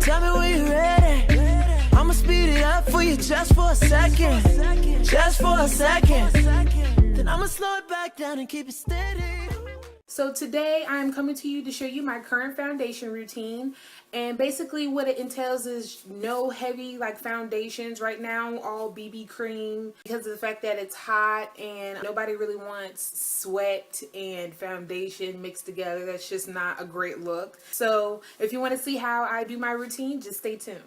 Tell me when you're ready. I'ma speed it up for you just for a second. Just for a second. Then I'ma slow it back down and keep it steady. So today I'm coming to you to show you my current foundation routine, and basically what it entails is no heavy like foundations right now, all BB cream, because of the fact that it's hot and nobody really wants sweat and foundation mixed together. That's just not a great look. So if you want to see how I do my routine, just stay tuned.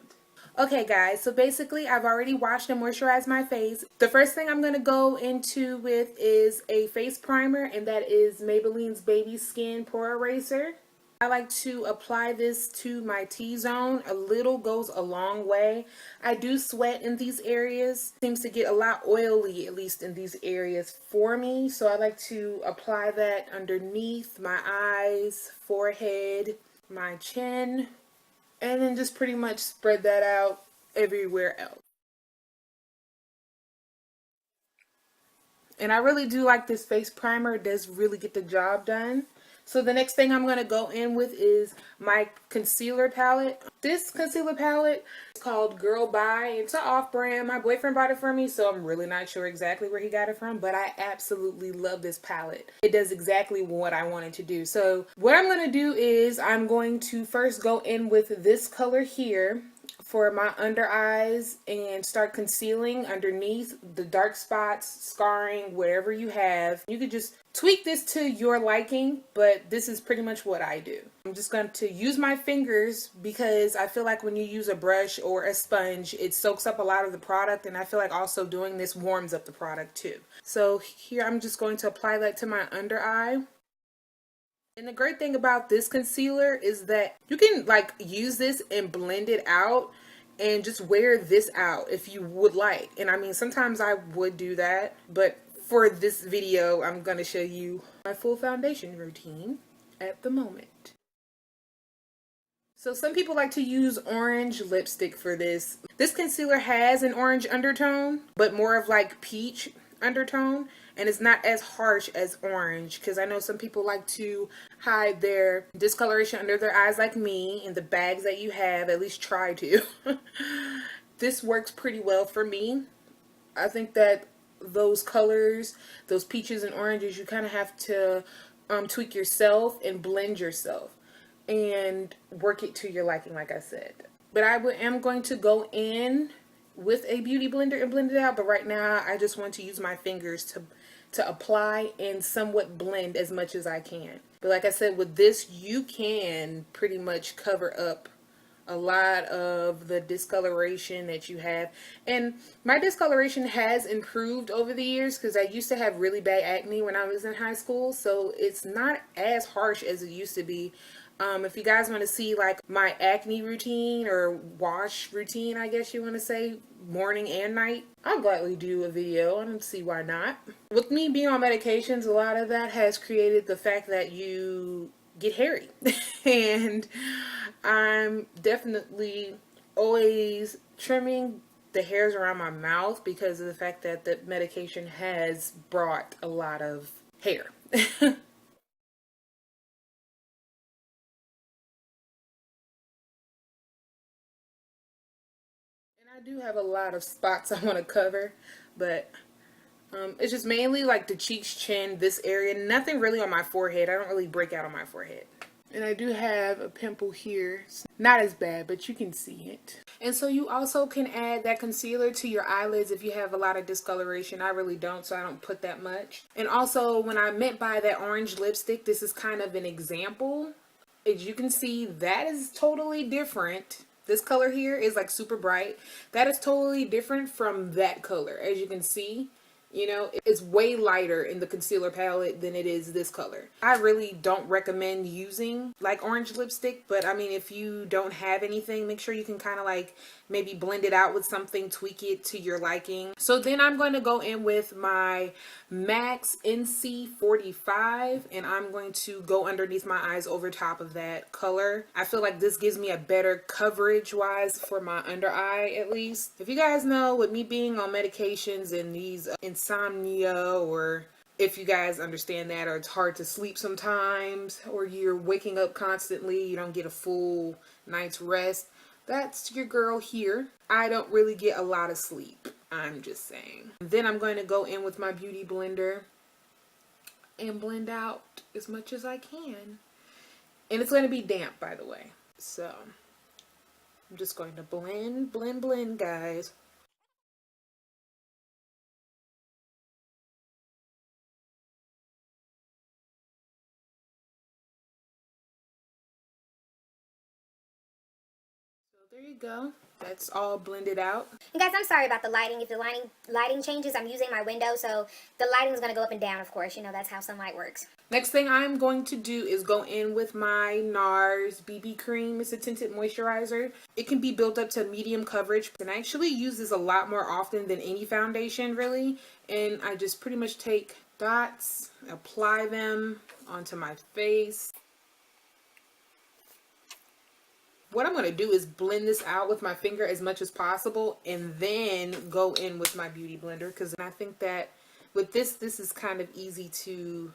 Okay guys, so basically I've already washed and moisturized my face. The first thing I'm going to go into with is a face primer, and that is Maybelline's Baby Skin Pore Eraser. I like to apply this to my T-zone. A little goes a long way. I do sweat in these areas. Seems to get a lot oily, at least in these areas for me. So I like to apply that underneath my eyes, forehead, my chin, and then just pretty much spread that out everywhere else. And I really do like this face primer. It does really get the job done. So the next thing I'm going to go in with is my concealer palette. This concealer palette is called Girl Bye. It's an off-brand. My boyfriend bought it for me, so I'm really not sure exactly where he got it from, but I absolutely love this palette. It does exactly what I wanted to do. So what I'm going to do is I'm going to first go in with this color here for my under eyes and start concealing underneath the dark spots, scarring, whatever you have. You could just tweak this to your liking, but this is pretty much what I do. I'm just going to use my fingers because I feel like when you use a brush or a sponge, it soaks up a lot of the product, and I feel like also doing this warms up the product too. So here I'm just going to apply that to my under eye. And the great thing about this concealer is that you can like use this and blend it out and just wear this out if you would like. And I mean, sometimes I would do that, but for this video, I'm going to show you my full foundation routine at the moment. So some people like to use orange lipstick for this. This concealer has an orange undertone, but more of like peach undertone, and it's not as harsh as orange, because I know some people like to hide their discoloration under their eyes like me in the bags that you have. At least try to. This works pretty well for me. I think that those colors, those peaches and oranges, you kind of have to tweak yourself and blend yourself and work it to your liking, like I said. But I am going to go in with a beauty blender and blend it out, but right now I just want to use my fingers to apply and somewhat blend as much as I can. But like I said, with this you can pretty much cover up a lot of the discoloration that you have. And my discoloration has improved over the years, because I used to have really bad acne when I was in high school, so it's not as harsh as it used to be. If you guys want to see like my acne routine or wash routine, I guess you want to say, morning and night, I'll gladly do a video. I don't see why not. With me being on medications, a lot of that has created the fact that you get hairy. And I'm definitely always trimming the hairs around my mouth because of the fact that the medication has brought a lot of hair. I do have a lot of spots I want to cover, but it's just mainly like the cheeks, chin, this area. Nothing really on my forehead. I don't really break out on my forehead. And I do have a pimple here. It's not as bad, but you can see it. And so you also can add that concealer to your eyelids if you have a lot of discoloration. I really don't, so I don't put that much. And also, when I meant by that orange lipstick, this is kind of an example. As you can see, that is totally different. This color here is like super bright. That is totally different from that color. As you can see, you know, it's way lighter in the concealer palette than it is this color. I really don't recommend using like orange lipstick, but I mean, if you don't have anything, make sure you can kind of like maybe blend it out with something, tweak it to your liking. So then I'm going to go in with my MAC's NC45, and I'm going to go underneath my eyes over top of that color. I feel like this gives me a better coverage wise for my under eye, at least. If you guys know, with me being on medications and these insomnia, or if you guys understand that, or it's hard to sleep sometimes, or you're waking up constantly, you don't get a full night's rest, that's your girl here. I don't really get a lot of sleep, I'm just saying. Then I'm going to go in with my beauty blender and blend out as much as I can. And it's going to be damp, by the way. So I'm just going to blend, blend, blend, guys. There you go. That's all blended out. And guys, I'm sorry about the lighting. If the lighting changes, I'm using my window, so the lighting is going to go up and down, of course. You know, that's how sunlight works. Next thing I'm going to do is go in with my Nars BB Cream. It's a tinted moisturizer. It can be built up to medium coverage, and I actually use this a lot more often than any foundation, really. And I just pretty much take dots, apply them onto my face. What I'm going to do is blend this out with my finger as much as possible and then go in with my beauty blender, because I think that with this is kind of easy to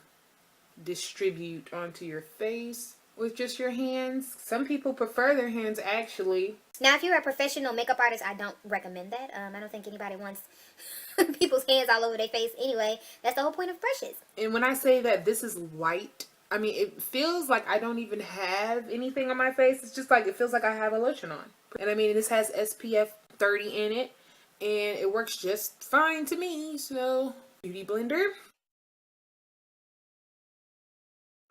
distribute onto your face with just your hands. Some people prefer their hands, actually. Now, if you're a professional makeup artist, I don't recommend that. I don't think anybody wants people's hands all over their face anyway. That's the whole point of brushes. And when I say that this is light, I mean, it feels like I don't even have anything on my face. It's just like, it feels like I have a lotion on. And I mean, this has SPF 30 in it, and it works just fine to me. So, beauty blender.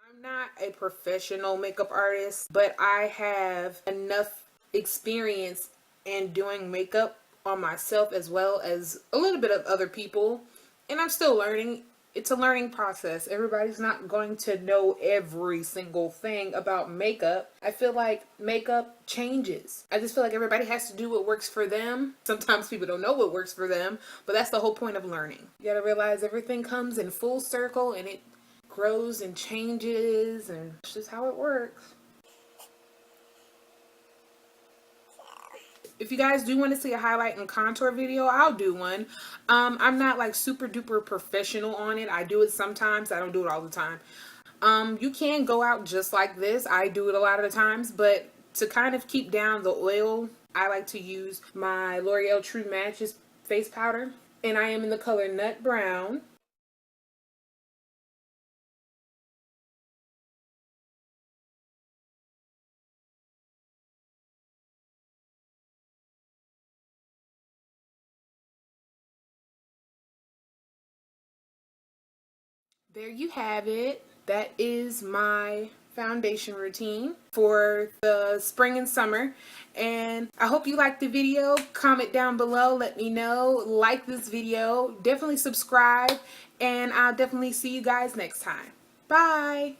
I'm not a professional makeup artist, but I have enough experience in doing makeup on myself as well as a little bit of other people. And I'm still learning. It's a learning process. Everybody's not going to know every single thing about makeup. I feel like makeup changes. I just feel like everybody has to do what works for them. Sometimes people don't know what works for them, but that's the whole point of learning. You gotta realize everything comes in full circle and it grows and changes, and it's just how it works. If you guys do want to see a highlight and contour video, I'll do one. I'm not like super duper professional on it. I do it sometimes. I don't do it all the time. You can go out just like this. I do it a lot of the times, but to kind of keep down the oil, I like to use my L'Oreal True Matches face powder, and I am in the color Nut Brown. There you have it. That is my foundation routine for the spring and summer, and I hope you liked the video. Comment down below, let me know. Like this video, definitely subscribe, and I'll definitely see you guys next time. Bye.